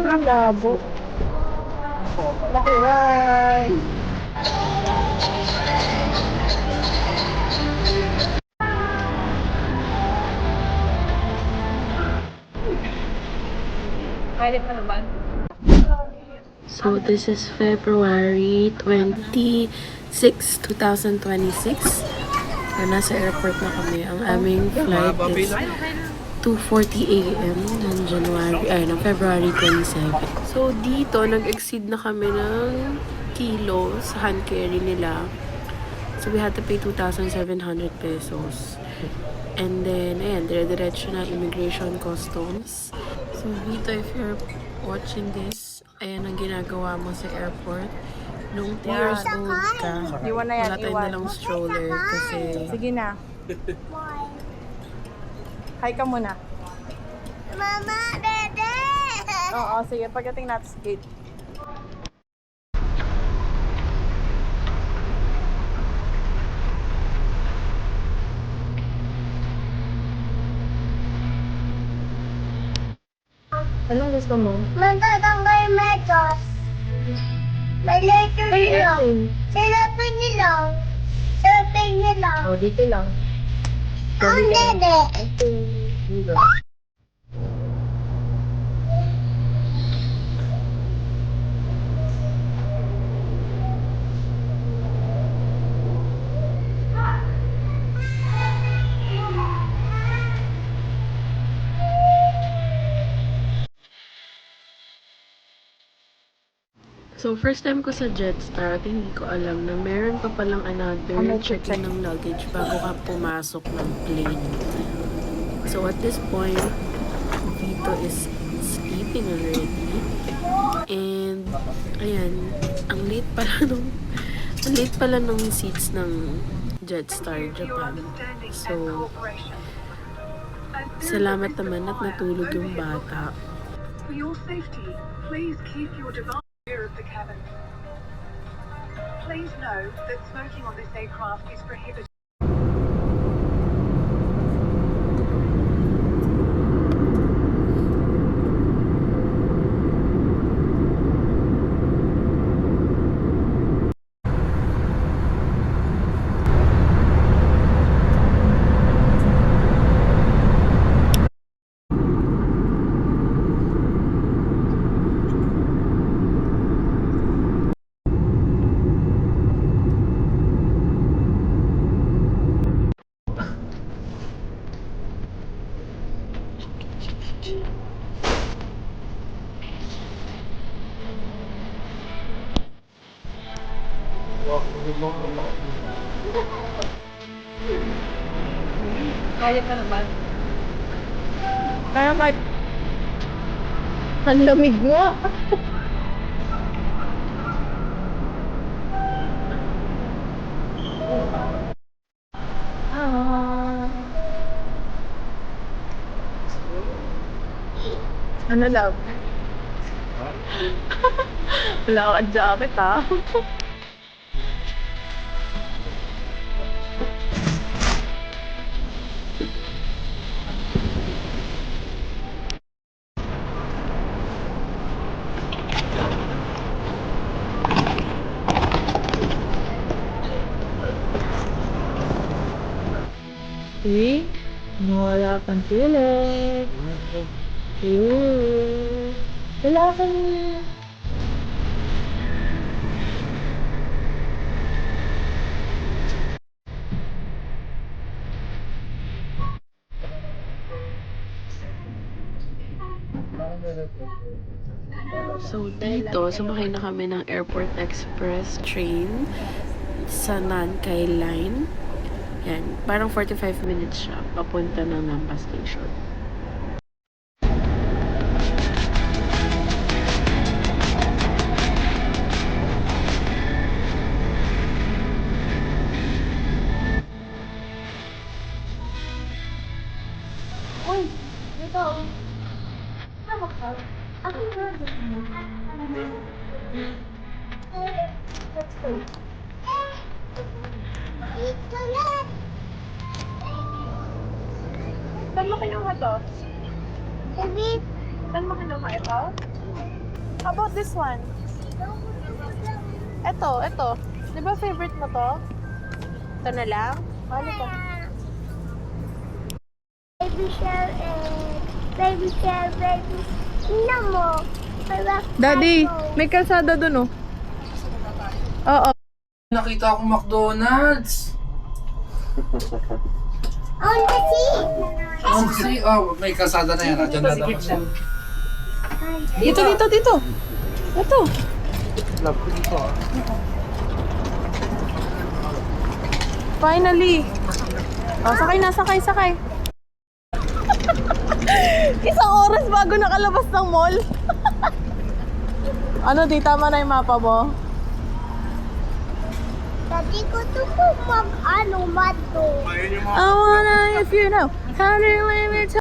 Ang labo. Nakuhay! Kaya pa naman. So, this is February 26, 2026. Nasa airport na kami. Ang aming flight is 2:40 a.m. ng February 27. So, dito, nag-exceed na kami ng kilo sa hand carry nila. So, we had to pay 2,700 pesos. And then, ayan, dire-diretso na immigration customs. So, dito, if you're watching this, ayan ang ginagawa mo sa airport. Nung 2 years old ka, Iwan na yan, wala tayong iwan. dalang stroller kasi... Sige na. Hi ka muna. Mama, Dede! Oo, sige. Pagdating natin sa gate. Anong gusto mo? Matatanggal metos. May letter lang. Silapin niyo lang. Silapin niyo lang. Oh, dito lang. Ang Dede! So, first time ko sa Jetstar at hindi ko alam na meron pa palang another check-in ng luggage bago ka pumasok ng plane. So, at this point, Vito is sleeping already. And, ayan, ang late pala nung seats ng Jetstar Japan. So, salamat naman at natulog yung bata. For your safety, please keep your device clear of the cabin. Please know that smoking on this aircraft is prohibited. Kaya ka naman. Kaya kahit... Ang lamig mo. Ano lang? Wala kang jacket, ha? See? Wala kang kilig. Wala kang... So, dito, sumakay na kami ng Airport Express train sa Nankai Line. Yan, parang 45 minutes siya papunta ng Nampa Station. Uy, dito. Tama ka. Ako na. Let's go. Dito lang. Saan mo kinuha to? Baby, Saan mo kinuha ito? How about this one? Ito. Di ba favorite mo to? Ito na lang? Bali ka. Baby shell baby shell, baby. Tingnan mo. Daddy, may kalsada dun oh. Oo. Nakita akong McDonald's. On the sea. Honestly, may kasada na yan. Diyan na dapat siya. Dito. Ito. Love ko dito. Finally. Oh, sakay. Isang oras bago nakalabas ng mall. Ano, di tama na yung mapa mo? Dati ko to mato. I wanna if you know how to live it.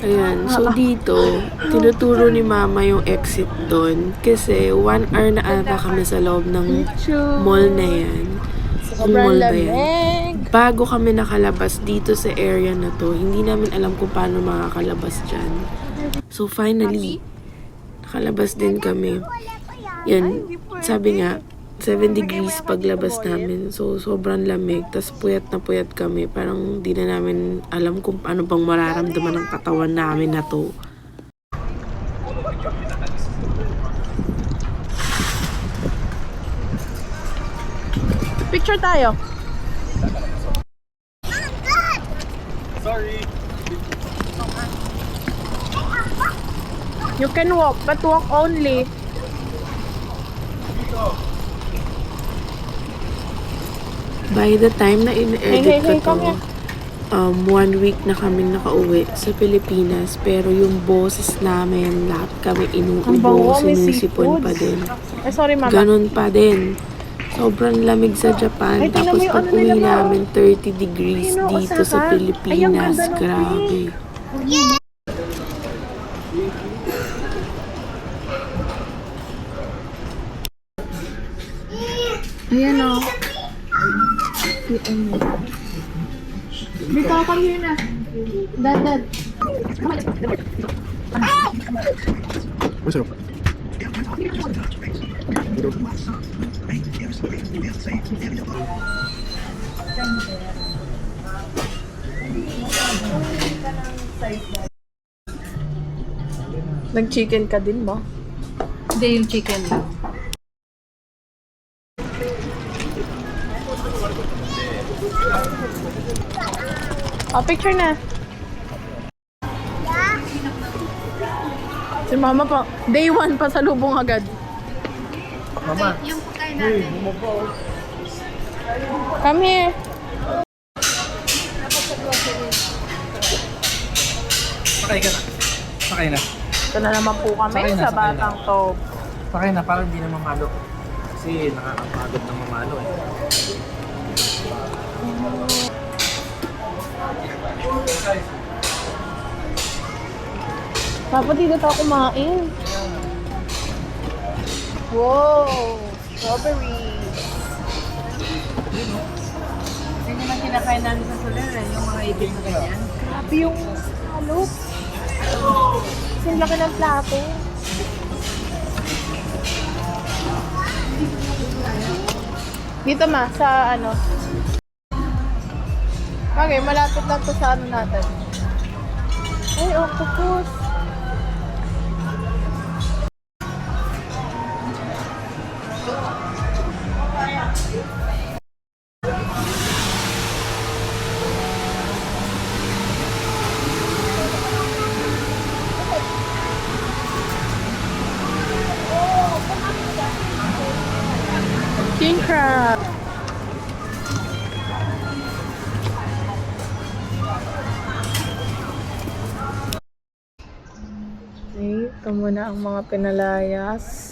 Ayan, so dito, tinuturo ni mama yung exit doon kasi 1 hour na ata kami sa loob ng mall na yan. Yung Sobrang mall ba yan? lamig. Bago kami nakalabas dito sa area na to, hindi namin alam kung paano makakalabas dyan. So finally, nakalabas din kami. Yan, sabi nga, 7 degrees paglabas namin. So, sobrang lamig. Tapos, puyat na puyat kami. Parang di na namin alam kung paano bang mararamdaman ng katawan namin na to. Picture tayo. Sorry. You can walk, but walk only. By the time na in-edit Hey, ko come to, 1 week na kami nakauwi sa Pilipinas. Pero yung boses namin, lahat kami Ang bango, inuubo, may sinusipon seafood. pa din. Ay, sorry mama. Ganon pa din. Sobrang lamig sa Japan. Ay, tingnan mo Tapos yung pag ano nila, uwi Ma. namin, 30 degrees Ayun, dito sa Osaka. Ay, ang Pilipinas. ganda ng Grabe. Ayan o. Dito, come here na. Dad. Nag-chicken ka din ba? Hindi, yung chicken lang. Oh, picture na. Si mama pa, day 1 pa sa lubong agad. Mama. Come here. Sakay na. Ito na naman po kami Sakay na, sa sakay na. Batang to. Sakay na, parang hindi na mamalo. Kasi nakakapagod na mamalo eh. Dapat dito tayo kumain. Wow! Strawberries. Yun naman kinakain namin sa Soler, yung mga ibig na ganyan. Grabe yung halop. Kasi laki ng plato. Dito ma, sa ano. Okay, malapit lang to sa ano natin. Ay, octopus. King crab. Okay, ito muna ang mga pinalayas.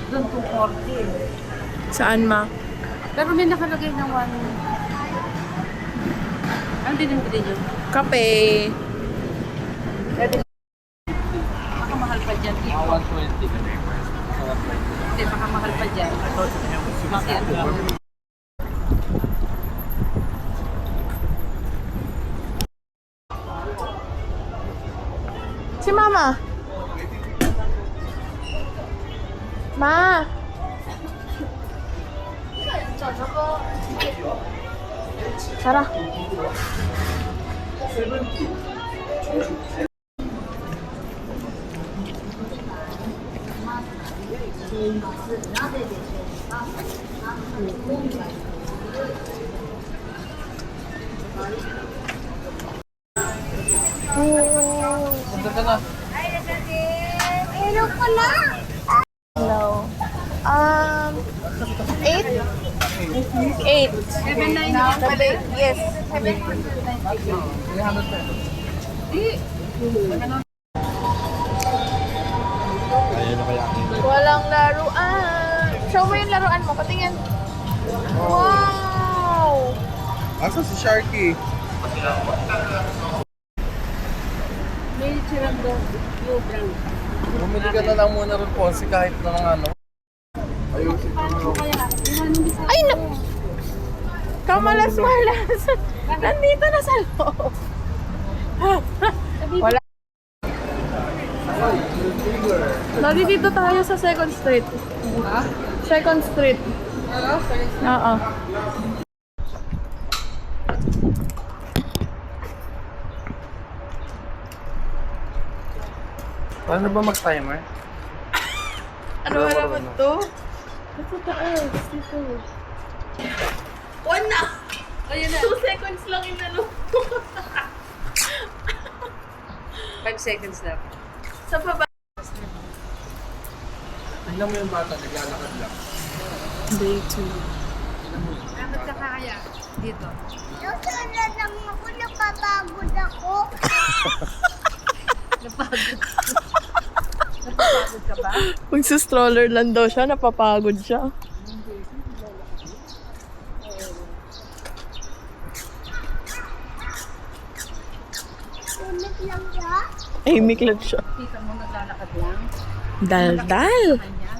Doon 240. Saan ma? Pero may nakalagay ng 1. Ano din yung pwede nyo? Kape. Baka mahal pa dyan. yan. Si Mama. Ma. Tara. Punta ka na. Meron ko na. Hello. 8? 8. 790. Yes. 790. Ayun na kaya akin. Walang laruan. Show mo yung laruan mo. Patingin. Wow! Asa si Sharky? May chirando, yung brown. Bumili ka na lang muna rin po kasi kahit na ng ano. Ayusin ko na. Ay, na! Kamalas-malas. Nandito na sa loob. Wala. Lagi dito tayo sa Second Street. Second Street. Oo. Paano ba mag-timer? Ano ba naman to? Ito taas. Dito. One na! Ayun na. 2 seconds lang inalo. 5 seconds na. Sa baba. Tingnan mo yung bata, naglalakad lang. Day 2. Dapat ka kaya dito. Susunod lang ako, napapagod ako. Napagod ka ba? Magsa-stroller lang daw siya, napapagod siya. Ulit lang siya. Tahimik lang siya. Kita mo naglalakad lang. Dal-dal. Kanya.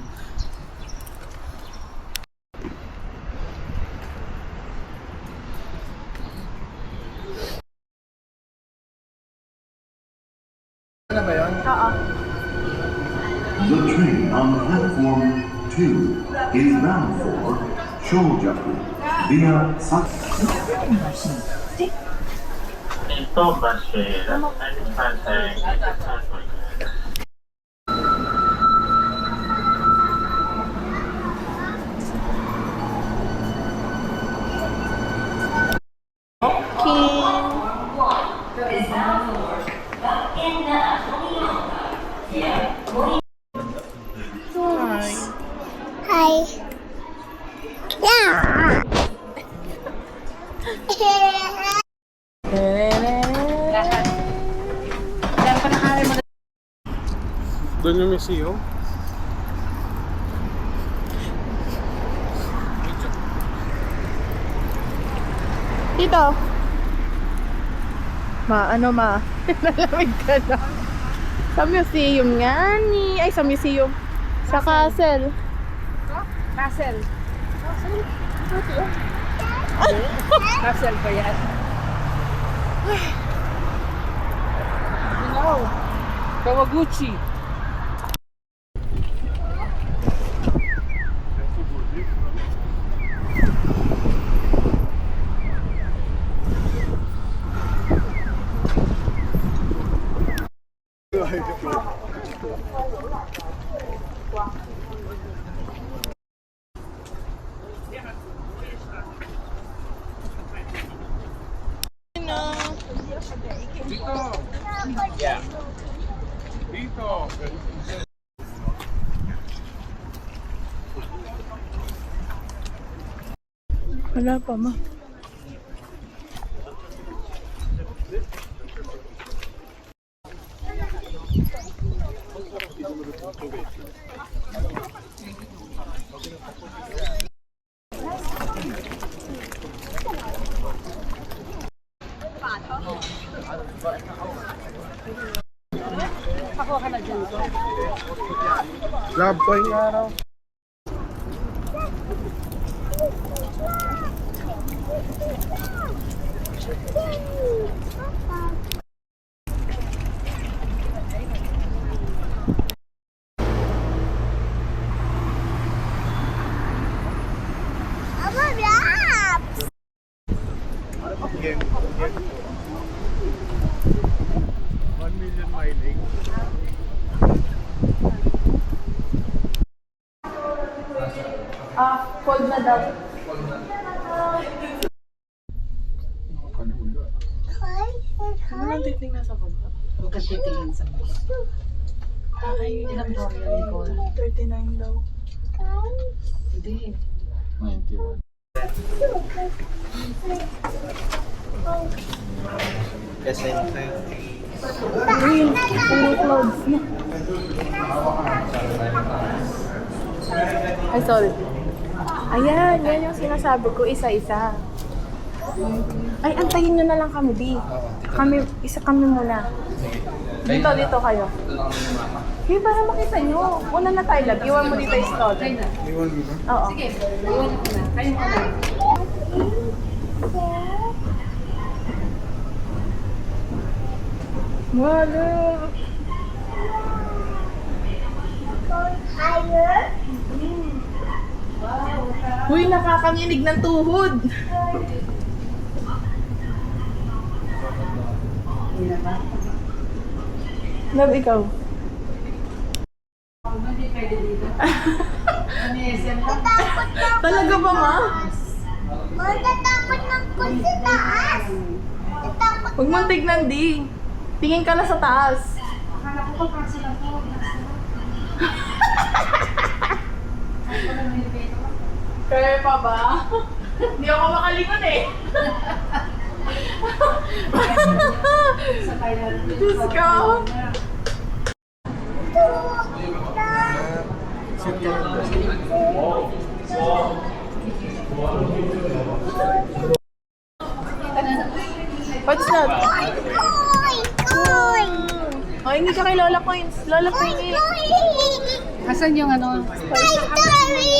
Ano ba yun? Oo. The train on platform 2 is bound for Shojaku via Ito ba siya? Ano pa tayo? Hi. Yeah. Doon yung museum. Dito. Ma, ano ma? Nalamig ka na. Sa museum nga ni. Ay, sa museum. Sa castle. Castle. Castle ba yan? Kawaguchi. Dito. Wala pa ma. Love ko yung araw. Ano lang titingnan sa baba? Huwag kang titingin sa mga. Ay, Ilang floor yun, Nicole? 39 daw. Hindi. 91. Kasi Green. Puro clouds na. Ay, sorry. Ayan, yan yung sinasabi ko, isa-isa. Ay, antayin nyo na lang kami, Di. Isa kami muna. Dito kayo. Hey, para makita nyo. Una na tayo, love. Iwan mo dito yung stall. Iwan mo ba? Oo. Sige, iwan ko na. Kayo mo na. Wala. Higher. Uy, nakakanginig ng tuhod. Love, ikaw. Hindi pwede dito. Ano yung SM lang? Talaga ba, ma? Matatakot ng ko sa taas. Tatakot. Huwag mong tignan, Di. Tingin ka na sa taas. Akala ko pa kasi lang po. Kaya pa ba? Hindi ako makalingon eh. Sakay na rin. Diyos ko. Sit ka lang. What's that? Koy! Koy! Oh, hindi ka kay Lola Coins. Lola Coins. Asan yung ano? Toy Story!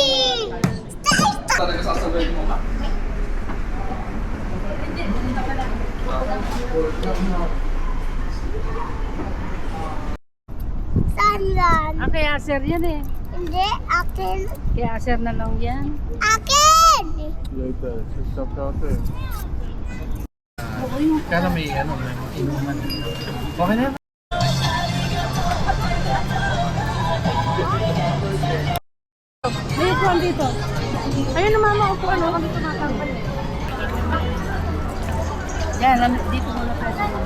Saan yan? Ah, kay Acer yan eh. Hindi, akin. Kay Acer na lang yan. Akin! Later. Stop natin. Kaya may ano, may inuman. Okay na. May upuan dito. Ayun na mama, upuan. Ako dito nakakabal. Yan, dito muna tayo.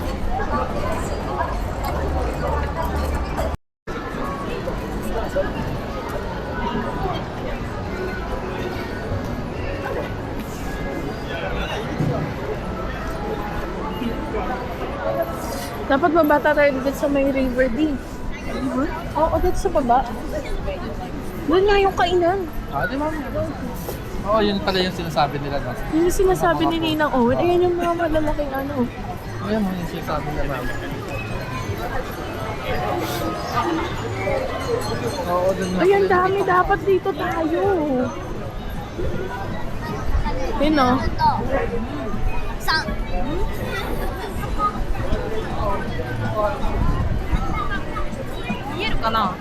Dapat mabata tayo dito sa may river D. Oo, dito sa baba. Doon nga yung kainan. Ah, di ba? Oo, yun pala yung sinasabi nila. No? Yun yung sinasabi ni Ninang Owen. Ayan yung mga malalaking ano. Ayan mo yung sinasabi nila. Oo, dun na. Ayan, dami. Dapat dito tayo. Yun o. Saan? Ka na.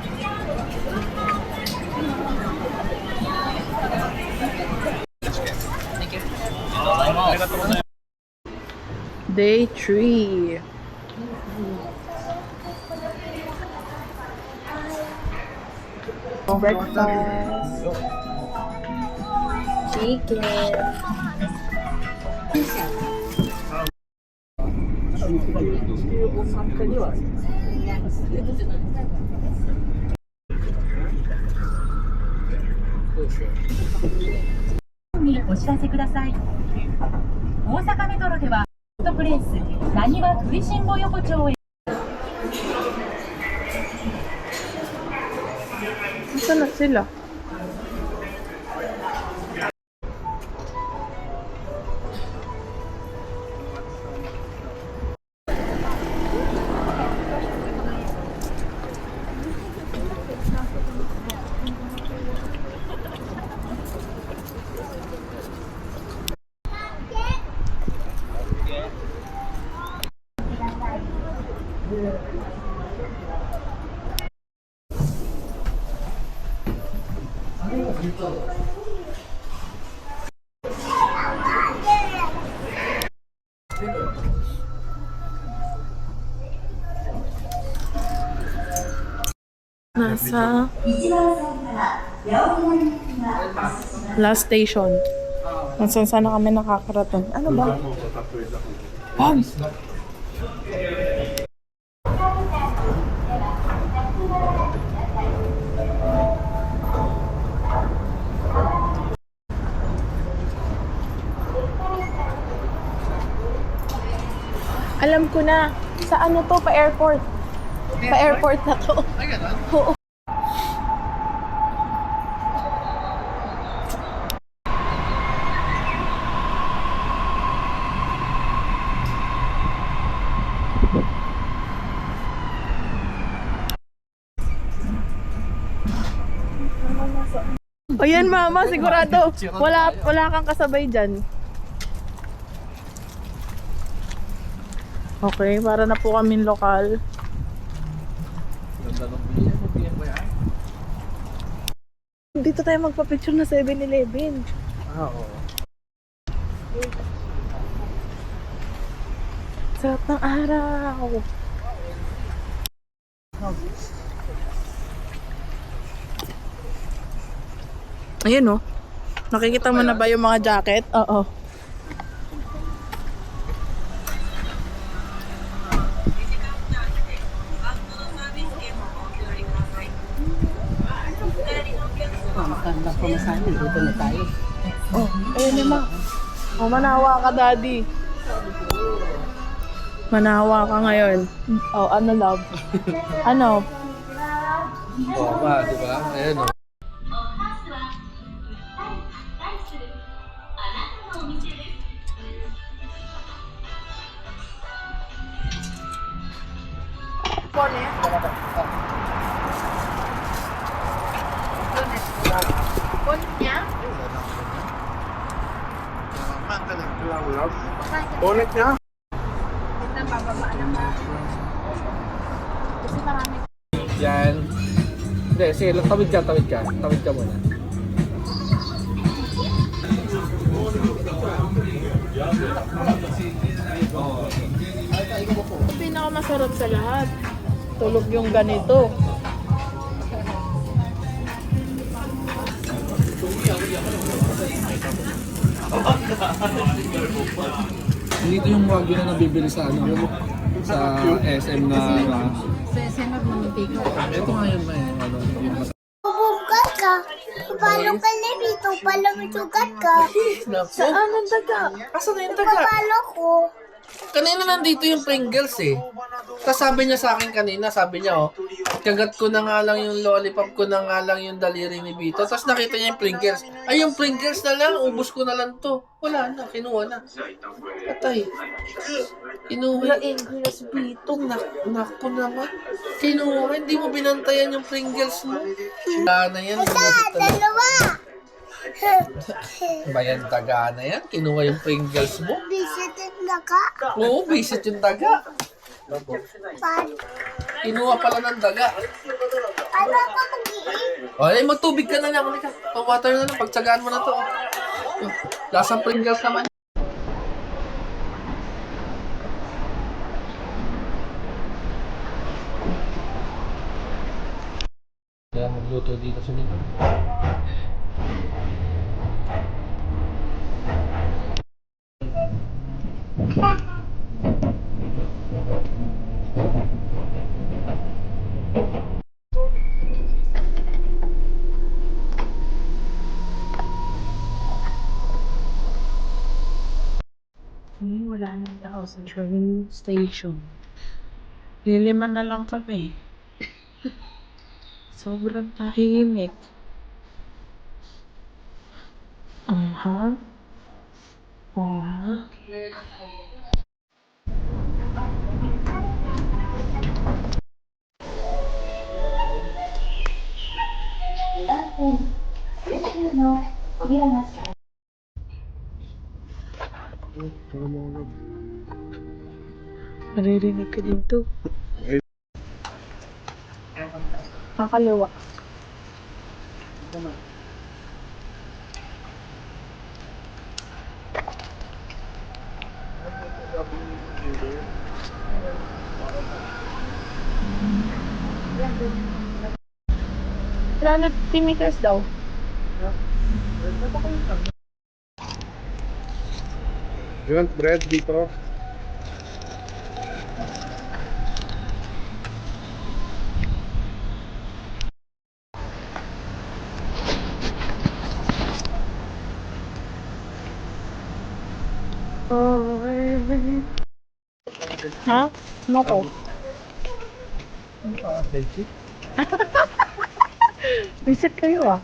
Day 3. Breakfast. Chicken. Saan na sila? Nasa Last station. Kung saan sana kami nakakarating. Ano ba? Bam! Alam ko na. Sa ano to? Pa-airport. Pa-airport na to. Oo. O yan mama, sigurado. Wala kang kasabay dyan. Okay, para na po kaming lokal. Ganda ng biyan ba yan? Dito tayo magpa-picture na 7-Eleven. Oo. Sarap ng araw. Ayun oh. Nakikita mo na ba yung mga jacket? Oo. Magkanda po na sana. Dito na tayo. Oh, ayun naman. Oh, manawa ka, daddy. Manawa ka ngayon. Oh, ano love? Ano? Oo ba, di ba? Ayan o. Bonnet niya? Yan. Hindi, sige, tawid ka. Tawid ka muna. Ang pinakamasarap sa lahat. Tulog yung ganito. Dito yung wagyu na nabibili sa ano, sa SM na Sa SM magmamitigo. ito nga yun na yun. Ano, yung mas- Bubugat ka. Papalo ka na dito. Palo matugat ka. Saan ang daga? Asan na yung taga? Papalo ko. Kanina nandito yung Pringles eh. Tapos sabi niya sa akin kanina, sabi niya oh, kagat ko na nga lang yung lollipop ko na nga lang yung daliri ni Vito. Tapos nakita niya yung Pringles. Ay, yung Pringles na lang, ubos ko na lang to. Wala na, kinuha na. Patay. Kinuha yung Pringles Vito. Naku naman. Kinuha, hindi mo binantayan yung Pringles mo. Wala na yan. Dalawa. Bayan taga na yan. Kinuha yung Pringles mo. Bisit na ka. Oo, visit yung daga. Kinuha pala ng daga. Ano ka mag-iing? O, ay, magtubig ka na lang. Halika. Pang-water na lang. Pagtsagaan mo na to. Lasang Pringles naman. Kaya magluto dito sa nito. Wala na daw sa train station. Liliman na lang kami. Sobrang tahimik. Aha. Aha. Maririnig ka dito. Kakaliwa. Wala na 50 meters daw. You want bread dito? Ha? Ano ko? Visit kayo ah.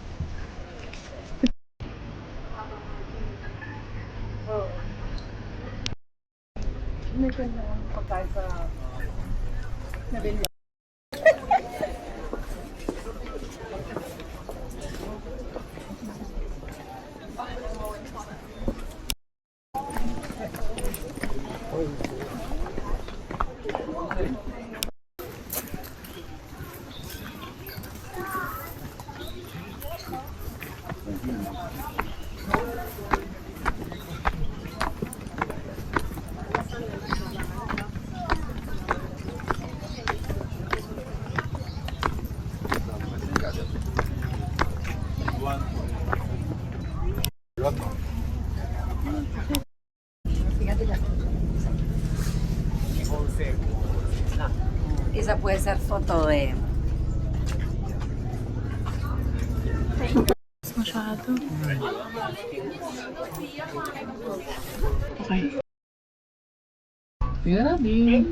Esa puede ser foto de... Masyado. Okay. Tingnan natin.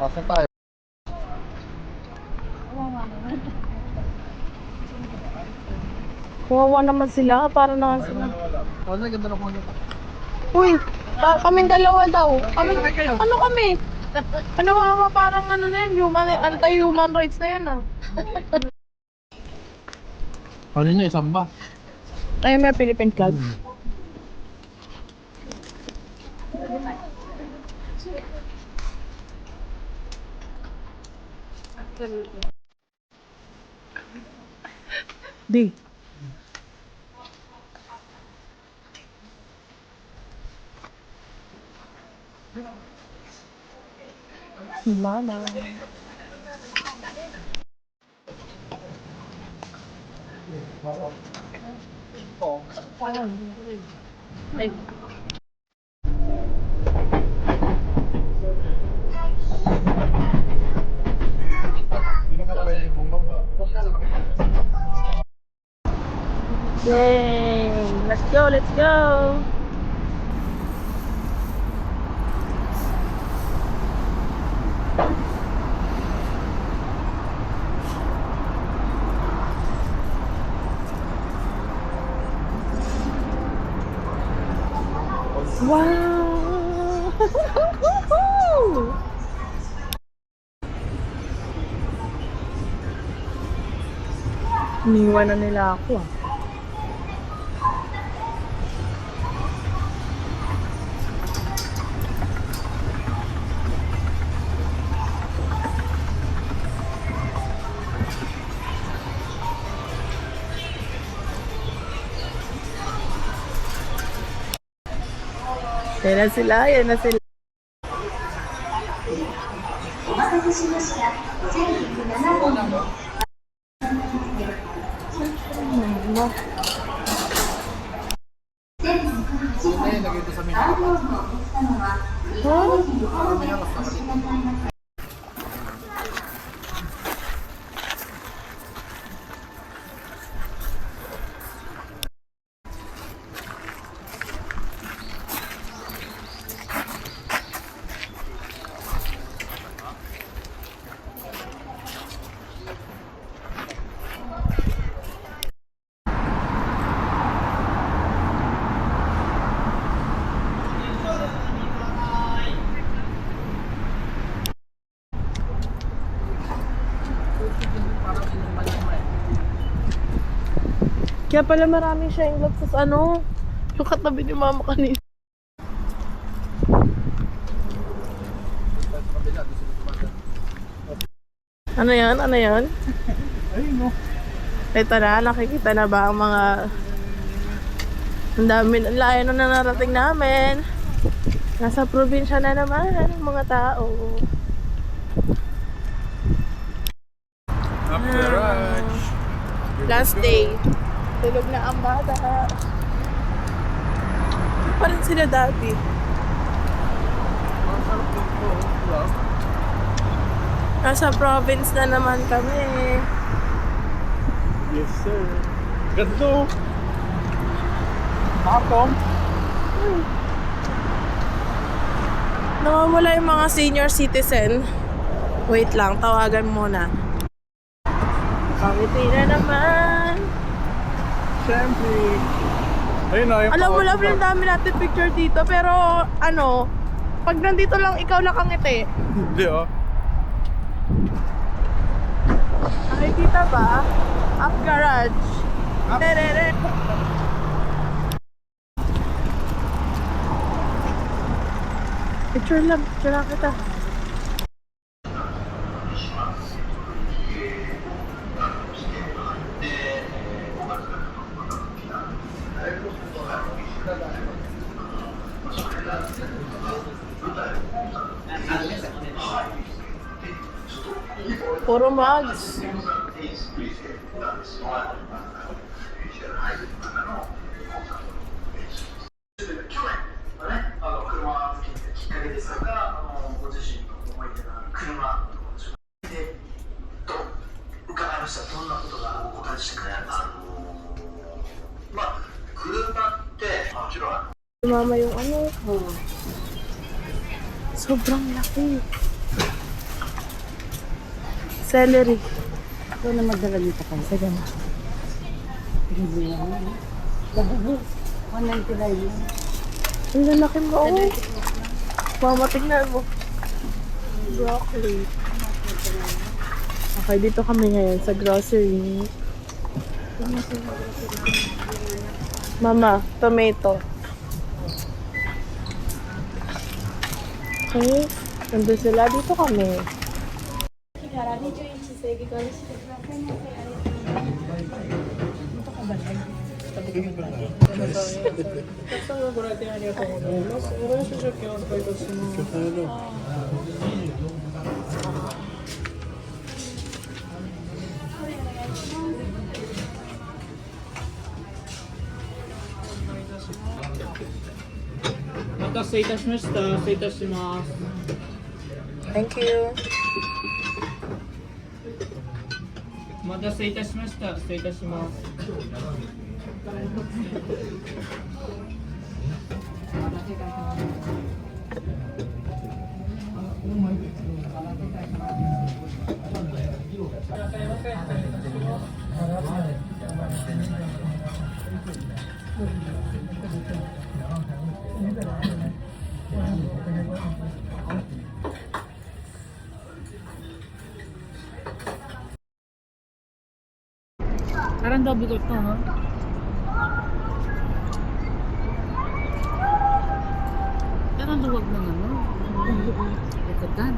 Asan tayo? Kawawa naman sila. Para naman sila. Wala, ganda na po nito. Uy! Kaming dalawa daw. Ano kami? Ano nga parang ano na yun? Anti-human rights na yan ah. Ano nyo, isang ba? Ay, may Philippine flag. Di. Mama. Yay! Let's go, let's go! Wow! Iniwan na nila ako ah. Yan na sila, yan na sila. Kaya pala maraming shine gloves sa ano, yung katabi ni mama kanina. Ano yan? Ano yan? Ayun no. Ito na, nakikita na ba ang mga... Ang dami, ang layo na narating namin. Nasa probinsya na naman ang mga tao. Up the ranch. Last day. Tulog na ang bata. Ano pa rin sila dati? Nasa province na naman kami. Yes sir. Ganto. Tapom. Nawawala yung mga senior citizen. Wait lang, tawagan muna. Pangiti na naman. Siyempre. Ayun na. Alam mo, love, ang dami natin picture dito. Pero, ano, pag nandito lang ikaw nakangiti. Hindi oh. Nakikita ba? Up garage. Terere. Picture lang kita. Puro mugs. Mama yung ano. Sobrang laki. Celery. Ito na magdala dito kayo. Sige na. Labubo. 199 yun. Ang lalaki mo. Oh. Mama, tingnan mo. Broccoli. Okay, dito kami ngayon sa grocery. Mama, tomato. Okay, nandun sila. Dito kami. Thank you. お待たせいたしました。失礼いたします。Parang double coat to, ha? Parang duwag ng ano. Likodan.